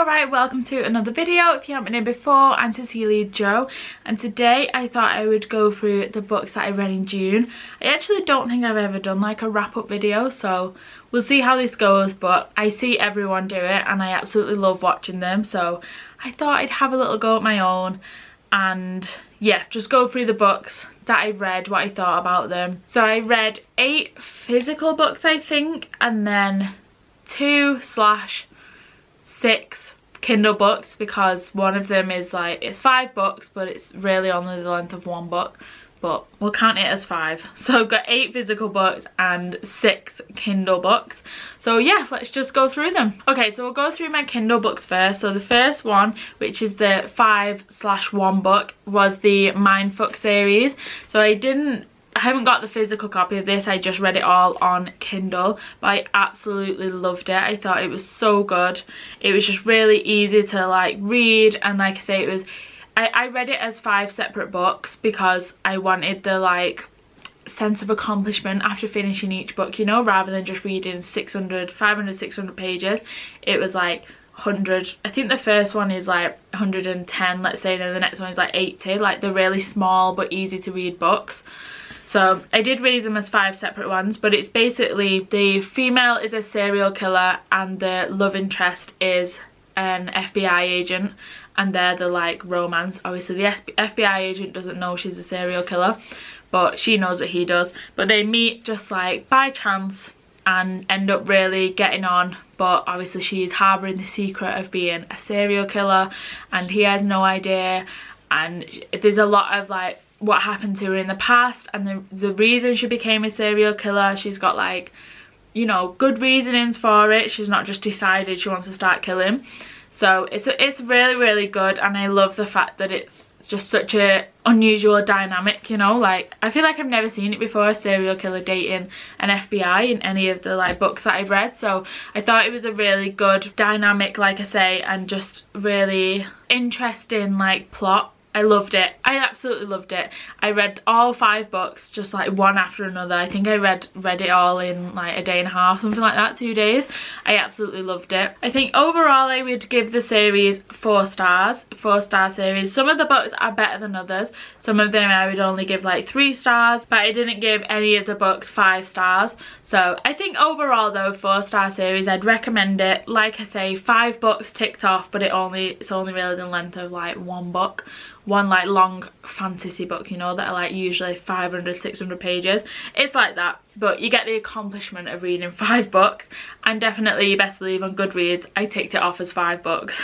Alright, welcome to another video. If you haven't been here before, I'm Cecilia Jo, and today I thought I would go through the books that I read in June. I actually don't think I've ever done like a wrap-up video, so we'll see how this goes, but I see everyone do it and I absolutely love watching them, so I thought I'd have a little go at my own and yeah, just go through the books that I read, what I thought about them. So I read 8 physical books, I think, and then 2/6 Kindle books, because one of them is like, it's 5 books but it's really only the length of one book, but we'll count it as 5. So I've got 8 physical books and 6 Kindle books. So yeah, let's just go through them. Okay, so we'll go through my Kindle books first. So the first one, which is the 5/1 book, was the Mindfuck series. So I haven't got the physical copy of this, I just read it all on Kindle, but I absolutely loved it. I thought it was so good. It was just really easy to like read, and like I say, it was, I read it as 5 separate books because I wanted the like sense of accomplishment after finishing each book, you know, rather than just reading 500, 600 pages. It was like 100, I think the first one is like 110, let's say, and then the next one is like 80, like the really small but easy to read books. So I did read them as 5 separate ones, but it's basically the female is a serial killer and the love interest is an FBI agent, and they're the like romance. Obviously the FBI agent doesn't know she's a serial killer, but she knows what he does. But they meet just like by chance and end up really getting on, but obviously she is harbouring the secret of being a serial killer and he has no idea, and there's a lot of like what happened to her in the past and the reason she became a serial killer. She's got like, you know, good reasonings for it. She's not just decided she wants to start killing. So it's really, really good, and I love the fact that it's just such a unusual dynamic, you know, like I feel like I've never seen it before, a serial killer dating an FBI in any of the like books that I've read. So I thought it was a really good dynamic, like I say, and just really interesting like plot. I loved it. I absolutely loved it. I read all 5 books just like one after another. I think I read it all in like a day and a half, something like that, 2 days. I absolutely loved it. I think overall I would give the series 4 stars, 4-star series. Some of the books are better than others. Some of them I would only give like 3 stars, but I didn't give any of the books 5 stars. So I think overall though, 4-star series, I'd recommend it. Like I say, 5 books ticked off, but it's only really the length of like one book. One like long fantasy book, you know, that are like usually 500, 600 pages. It's like that, but you get the accomplishment of reading 5 books, and definitely you best believe on Goodreads I ticked it off as 5 books.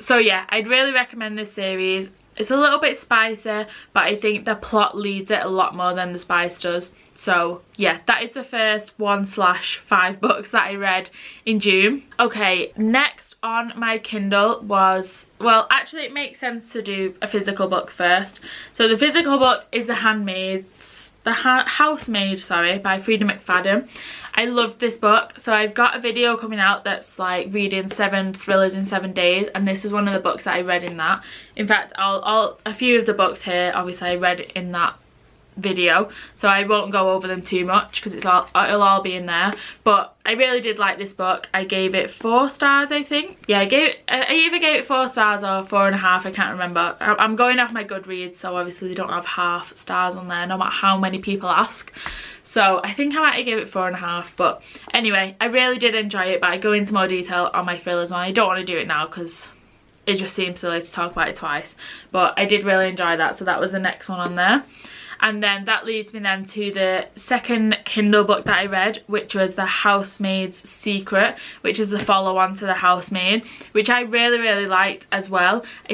So yeah, I'd really recommend this series. It's a little bit spicy, but I think the plot leads it a lot more than the spice does. So yeah, that is the first 1/5 books that I read in June. Okay, next on my Kindle was, well, actually it makes sense to do a physical book first. So the physical book is Housemaid, sorry, by Frida McFadden. I loved this book. So I've got a video coming out that's like reading 7 thrillers in 7 days, and this was one of the books that I read in that. In fact, a few of the books here, obviously I read in that video, so I won't go over them too much because it'll all be in there. But I really did like this book. I gave it 4 stars, I think. Yeah, I either gave it 4 stars or 4.5, I can't remember. I'm going off my Goodreads, so obviously they don't have half stars on there no matter how many people ask. So I think I might have gave it 4.5, but anyway, I really did enjoy it. But I go into more detail on my thrillers one. I don't want to do it now because it just seems silly to talk about it twice, but I did really enjoy that, so that was the next one on there. And then that leads me then to the second Kindle book that I read, which was The Housemaid's Secret, which is the follow-on to The Housemaid, which I really, really liked as well. I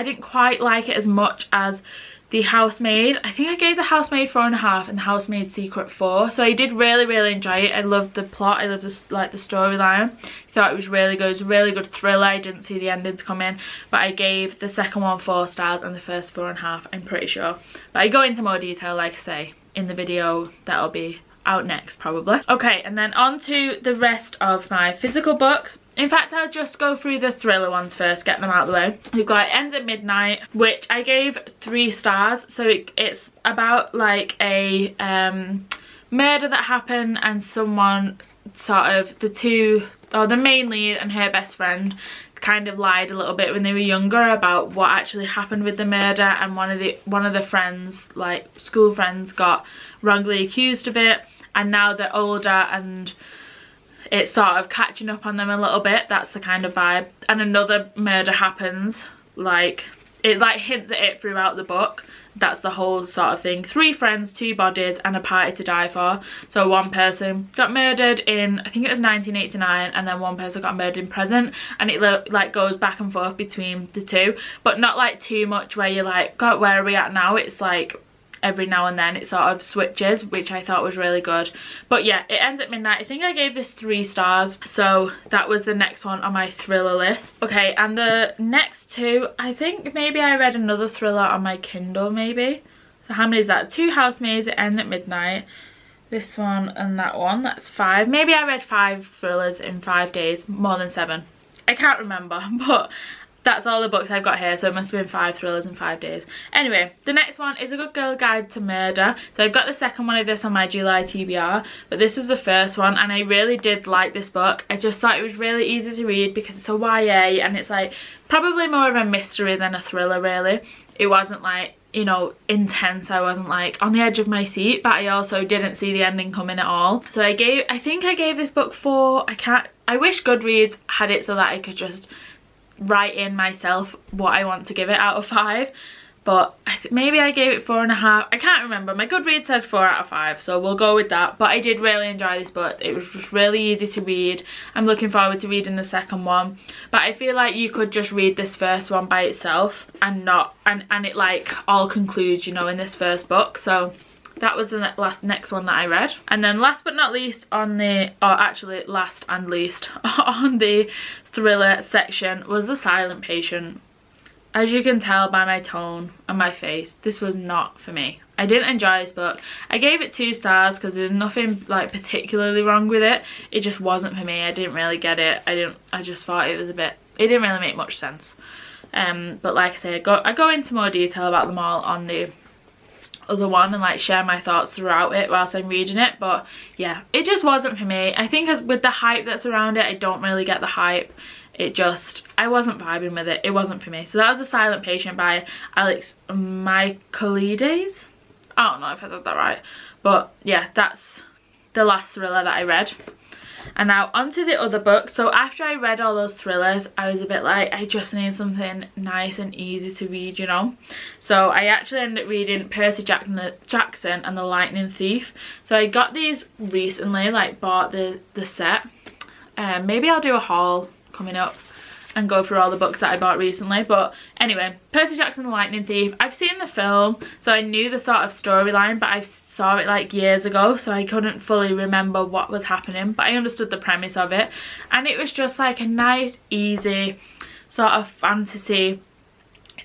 didn't quite like it as much as The Housemaid. I think I gave The Housemaid 4.5 and The Housemaid's Secret 4. So I did really, really enjoy it. I loved the plot. I loved the storyline. I thought it was really good. It was a really good thriller. I didn't see the endings come in, but I gave the second one 4 stars and the first 4.5, I'm pretty sure. But I go into more detail, like I say, in the video that'll be out next probably. Okay, and then on to the rest of my physical books. In fact, I'll just go through the thriller ones first, get them out of the way. We've got It Ends at Midnight, which I gave 3 stars. So it's about like a murder that happened, and someone sort of, the or the main lead and her best friend kind of lied a little bit when they were younger about what actually happened with the murder, and one of the friends, like school friends, got wrongly accused of it, and now they're older and it's sort of catching up on them a little bit. That's the kind of vibe. And another murder happens, like it like hints at it throughout the book. That's the whole sort of thing. 3 friends, 2 bodies, and a party to die for. So one person got murdered in, I think it was 1989, and then one person got murdered in present, and it like goes back and forth between the two, but not like too much where you're like, God, where are we at now? It's like every now and then it sort of switches, which I thought was really good. But yeah, it ends at midnight. I think I gave this 3 stars, so that was the next one on my thriller list. Okay, and the next 2, I think maybe I read another thriller on my Kindle, maybe. So how many is that? 2 housemaids, It Ends at Midnight, this one and that one. That's 5. Maybe I read 5 thrillers in 5 days, more than 7. I can't remember, but that's all the books I've got here, so it must have been 5 thrillers in 5 days. Anyway, the next one is A Good Girl Guide to Murder. So I've got the second one of this on my July TBR, but this was the first one, and I really did like this book. I just thought it was really easy to read because it's a YA, and it's like probably more of a mystery than a thriller, really. It wasn't like, you know, intense. I wasn't like on the edge of my seat, but I also didn't see the ending coming at all. So I think I gave this book 4. I wish Goodreads had it so that I could just write in myself what I want to give it out of 5, but maybe I gave it 4.5. I can't remember. My Goodreads said 4 out of 5, so we'll go with that. But I did really enjoy this book. It was just really easy to read. I'm looking forward to reading the second one, but I feel like you could just read this first one by itself and not and it like all concludes, you know, in this first book. So that was the next one that I read. And then last but not least on the, or actually last and least on the thriller section was The Silent Patient. As you can tell by my tone and my face, this was not for me. I didn't enjoy this book. I gave it 2 stars because there's nothing like particularly wrong with it. It just wasn't for me. I didn't really get it. I just thought it was a bit, it didn't really make much sense. But like I say, I go into more detail about them all on the other one and like share my thoughts throughout it whilst I'm reading it. But yeah, it just wasn't for me. I think as with the hype that's around it, I don't really get the hype. It just, I wasn't vibing with it. It wasn't for me. So that was The Silent Patient by Alex Michaelides. I don't know if I said that right, but yeah, that's the last thriller that I read. And now onto the other books. So after I read all those thrillers, I was a bit like, I just need something nice and easy to read, you know. So I actually ended up reading Percy Jackson and the Lightning Thief. So I got these recently, like bought the set. Maybe I'll do a haul coming up and go through all the books that I bought recently. But anyway, Percy Jackson and the Lightning Thief. I've seen the film, so I knew the sort of storyline, but I saw it like years ago, so I couldn't fully remember what was happening, but I understood the premise of it. And it was just like a nice, easy sort of fantasy,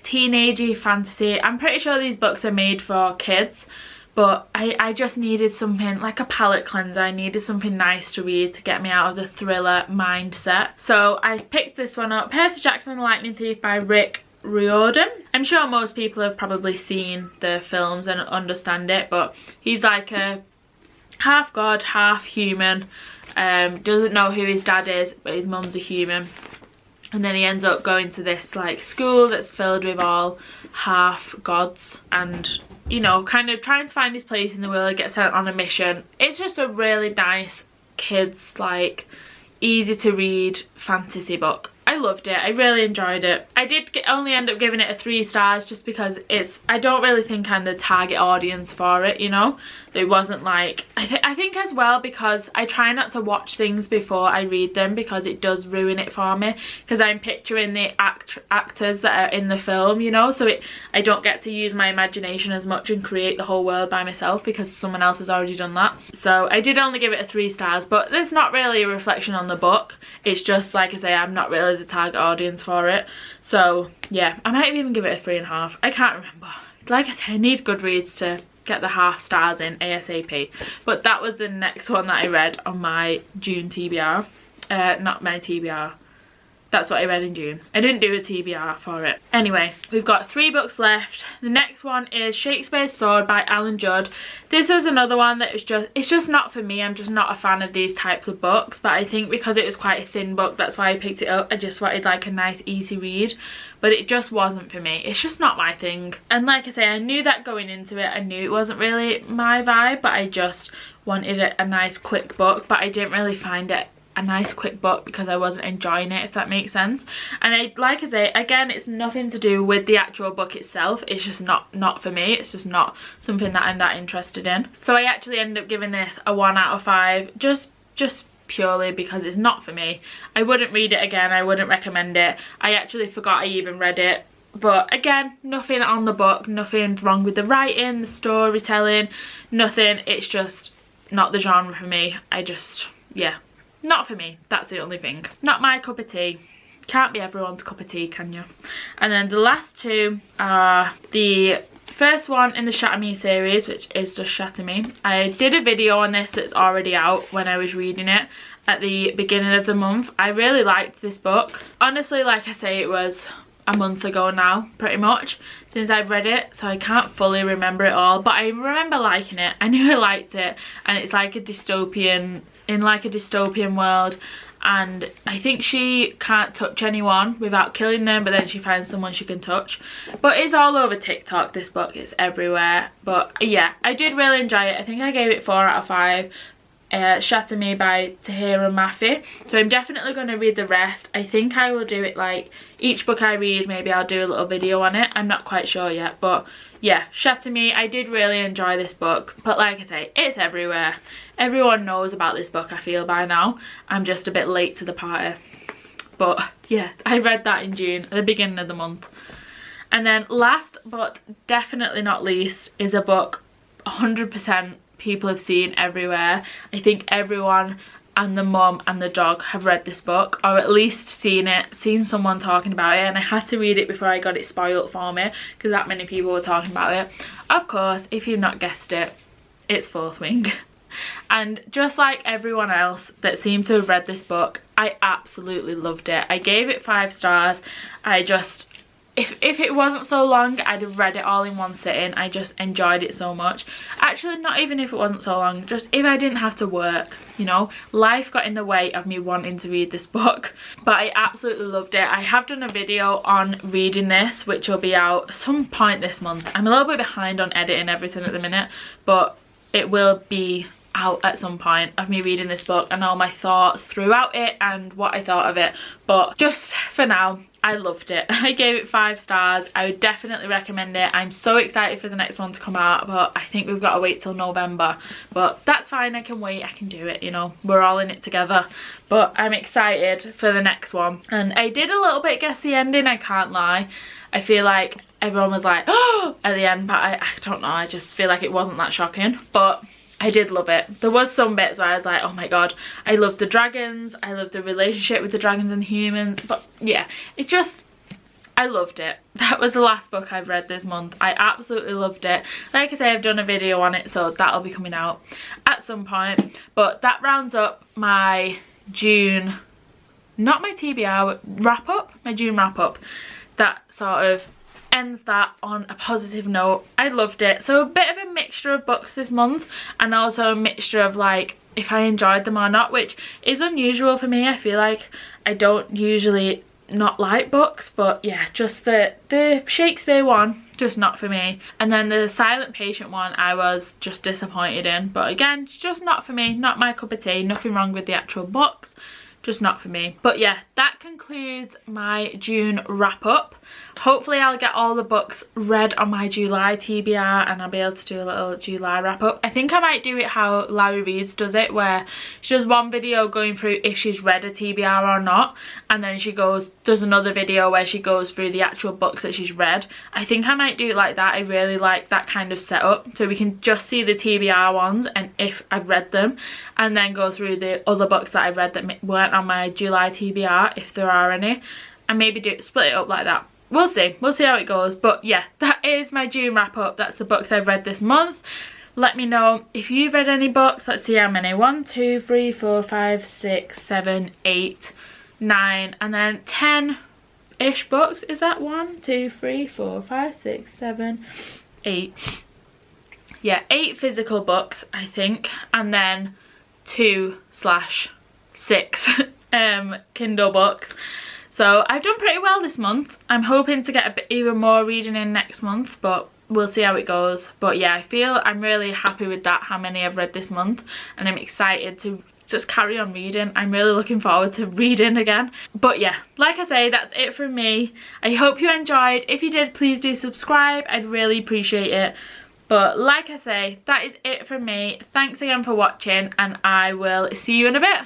teenagey fantasy. I'm pretty sure these books are made for kids, but I just needed something like a palate cleanser. I needed something nice to read to get me out of the thriller mindset. So I picked this one up, Percy Jackson and the Lightning Thief by Rick Riordan. I'm sure most people have probably seen the films and understand it, but he's like a half god, half human. Doesn't know who his dad is, but his mum's a human. And then he ends up going to this like school that's filled with all half gods, and you know, kind of trying to find his place in the world, get sent on a mission. It's just a really nice kids, like easy to read fantasy book. I loved it. I really enjoyed it. I did only end up giving it a 3 stars just because I don't really think I'm the target audience for it, you know. It wasn't like, I think as well because I try not to watch things before I read them because it does ruin it for me, because I'm picturing the actors that are in the film, you know, so I don't get to use my imagination as much and create the whole world by myself because someone else has already done that. So I did only give it a 3 stars, but there's not really a reflection on the book. It's just, like I say, I'm not really the target audience for it. So yeah, I might even give it a 3.5. I can't remember. Like I said, I need Goodreads to get the half stars in ASAP. But that was the next one that I read on my June TBR. Not my TBR. That's what I read in June. I didn't do a TBR for it. Anyway, we've got 3 books left. The next one is Shakespeare's Sword by Alan Judd. This was another one that it's just not for me. I'm just not a fan of these types of books, but I think because it was quite a thin book, that's why I picked it up. I just wanted like a nice easy read, but it just wasn't for me. It's just not my thing. And like I say, I knew that going into it. I knew it wasn't really my vibe, but I just wanted a nice quick book, but I didn't really find it a nice quick book because I wasn't enjoying it, if that makes sense. And like I say, again, it's nothing to do with the actual book itself. It's just not for me. It's just not something that I'm that interested in. So I actually ended up giving this a 1 out of 5, just purely because it's not for me. I wouldn't read it again. I wouldn't recommend it. I actually forgot I even read it. But again, nothing on the book, nothing wrong with the writing, the storytelling, nothing. It's just not the genre for me. Yeah, not for me. That's the only thing. Not my cup of tea. Can't be everyone's cup of tea, can you? And then the last 2 are the first one in the Shatter Me series, which is just Shatter Me. I did a video on this that's already out when I was reading it at the beginning of the month. I really liked this book. Honestly, like I say, it was a month ago now, pretty much, since I've read it, so I can't fully remember it all, but I remember liking it. I knew I liked it, and it's like a dystopian, in like a dystopian world, and I think she can't touch anyone without killing them, but then she finds someone she can touch. But it's all over TikTok, this book, it's everywhere. But yeah, I did really enjoy it. I think I gave it 4 out of 5. Shatter Me by Tahira Mafi. So I'm definitely going to read the rest. I think I will do it like each book I read, maybe I'll do a little video on it. I'm not quite sure yet, but yeah, Shatter Me. I did really enjoy this book, but like I say, it's everywhere. Everyone knows about this book, I feel, by now. I'm just a bit late to the party. But yeah, I read that in June, at the beginning of the month. And then last but definitely not least is a book 100% people have seen everywhere. I think everyone and the mum and the dog have read this book, or at least seen someone talking about it, and I had to read it before I got it spoiled for me because that many people were talking about it. Of course, if you've not guessed it, it's Fourth Wing. And just like everyone else that seemed to have read this book, I absolutely loved it. I gave it 5 stars. If it wasn't so long, I'd have read it all in one sitting. I just enjoyed it so much. Actually, not even if it wasn't so long, just if I didn't have to work, you know. Life got in the way of me wanting to read this book, but I absolutely loved it. I have done a video on reading this, which will be out some point this month. I'm a little bit behind on editing everything at the minute, but it will be out at some point of me reading this book and all my thoughts throughout it and what I thought of it. But just for now, I loved it. I gave it 5 stars. I would definitely recommend it. I'm so excited for the next one to come out, but I think we've got to wait till November. But that's fine, I can wait, I can do it, you know. We're all in it together. But I'm excited for the next one. And I did a little bit guess the ending, I can't lie. I feel like everyone was like, oh, at the end, but I don't know. I just feel like it wasn't that shocking. But I did love it. There was some bits where I was like, oh my god, I love the dragons, I love the relationship with the dragons and humans. But yeah, it just, I loved it. That was the last book I've read this month. I absolutely loved it. Like I say, I've done a video on it, so that'll be coming out at some point. But that rounds up my June, not my TBR, wrap up, my June wrap up. That sort of ends that on a positive note. I loved it. So a bit of a mixture of books this month, and also a mixture of like if I enjoyed them or not, which is unusual for me. I feel like I don't usually not like books, but yeah, just the Shakespeare one, just not for me. And then the Silent Patient one I was just disappointed in, but again, just not for me, not my cup of tea. Nothing wrong with the actual books, just not for me. But yeah, that concludes my June wrap up. Hopefully I'll get all the books read on my July TBR and I'll be able to do a little July wrap up. I think I might do it how Larry Reeves does it, where she does one video going through if she's read a TBR or not, and then she does another video where she goes through the actual books that she's read. I think I might do it like that. I really like that kind of setup, so we can just see the TBR ones and if I've read them, and then go through the other books that I've read that weren't on my July TBR, if there are any, and maybe split it up like that. We'll see how it goes. But yeah, that is my June wrap up. That's the books I've read this month. Let me know if you've read any books. Let's see how many. 1, 2, 3, 4, 5, 6, 7, 8, 9, and then 10-ish books. Is that 1, 2, 3, 4, 5, 6, 7, 8? Yeah, 8 physical books, I think, and then 2/6 Kindle books. So I've done pretty well this month. I'm hoping to get a bit even more reading in next month, but we'll see how it goes. But yeah, I feel I'm really happy with that, how many I've read this month, and I'm excited to just carry on reading. I'm really looking forward to reading again. But yeah, like I say, that's it from me. I hope you enjoyed. If you did, please do subscribe. I'd really appreciate it. But like I say, that is it from me. Thanks again for watching, and I will see you in a bit.